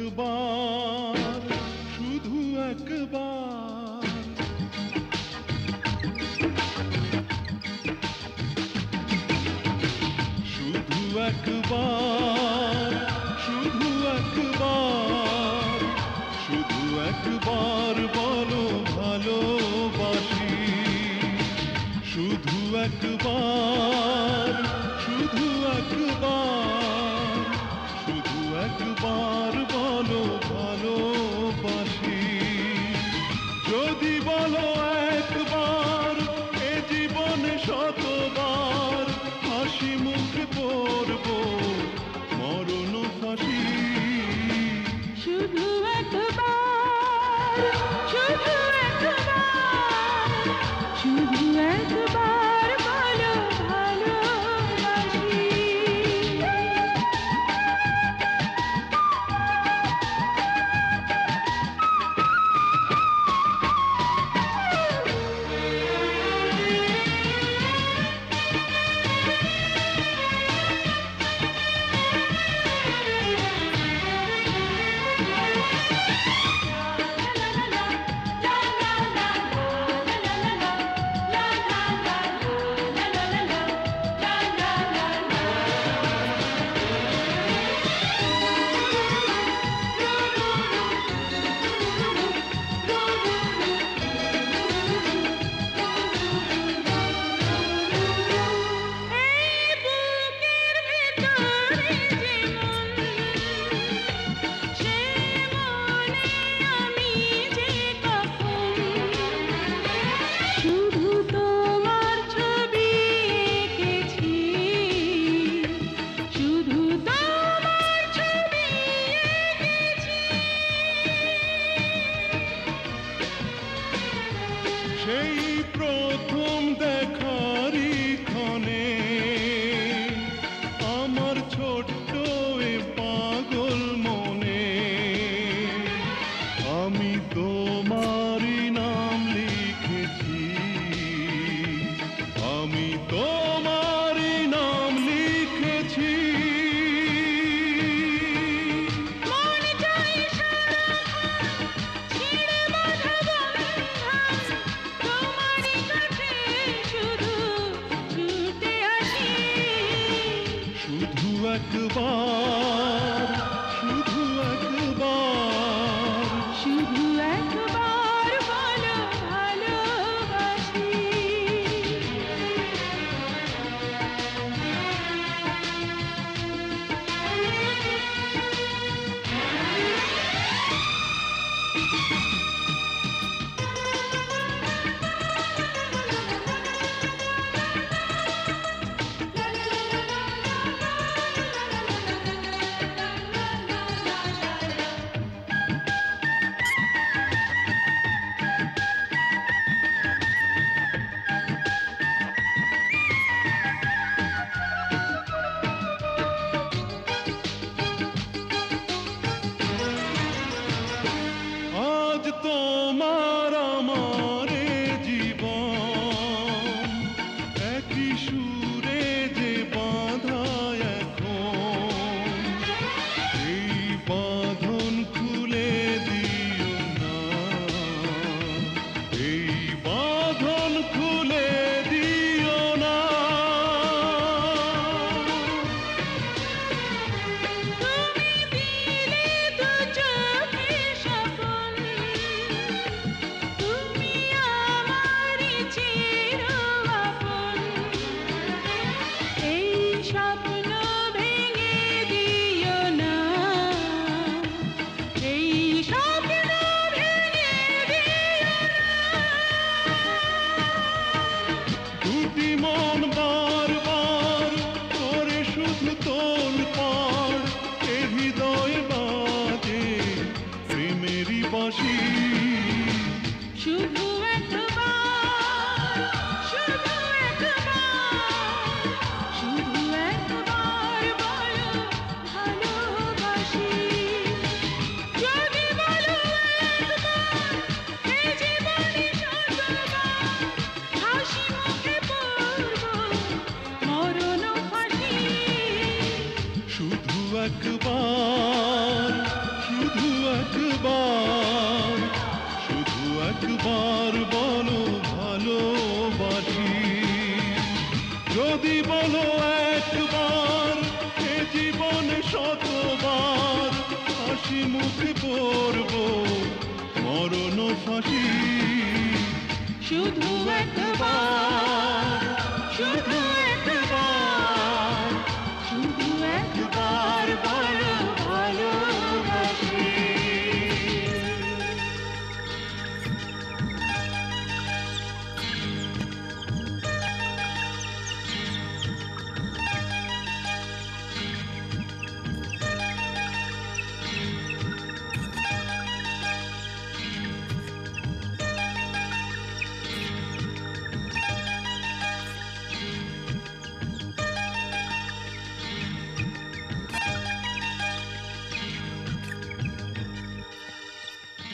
একবার, শুধু একবার, শুধু একবার, শুধু একবার, শুধু একবার বলো ভালোবাসি। শুধু একবার, শুধু একবার, শুধু একবার বলো ভালোবাসি। যদি বলো একবার, এ জীবনে শতবার হাসি মুখে পড়ব মরণ ফাঁসি। শুধু একবার, শুধু একবার, শুধু একবার বলো ভালোবাসি। সেই প্রথম দেখারই ক্ষণে আমার ছোট্ট এ পাগল মনে আমি তোমারই নাম লিখেছি, আমি তোমারই নাম লিখেছি। শুধু একবার, শুধু একবার, শুধু একবার বলো ভালোবাসি। আজ তোমার আমার এ জীবন একই সুরে যে বাঁধা এখন, এই বাঁধন খুলে দিও না, এই বাঁধন খুলে দিও না। দুটি মন বারবার করে শুধু তোলপাড়, এ হৃদয় বাজে প্রেমেরই বাঁশি। শুধু একবার, শুধু একবার, শুধু একবার বলো ভালোবাসি। যদি বলো একবার, এ জীবনে শতবার হাসি মুখে পড়ব মরণ ফাঁসি। শুধু একবার, শুধু যদি বলো একবার এ জীবনে শতবার হাসি মুখে পড়ব মরণ ফাঁসি শুধু একবার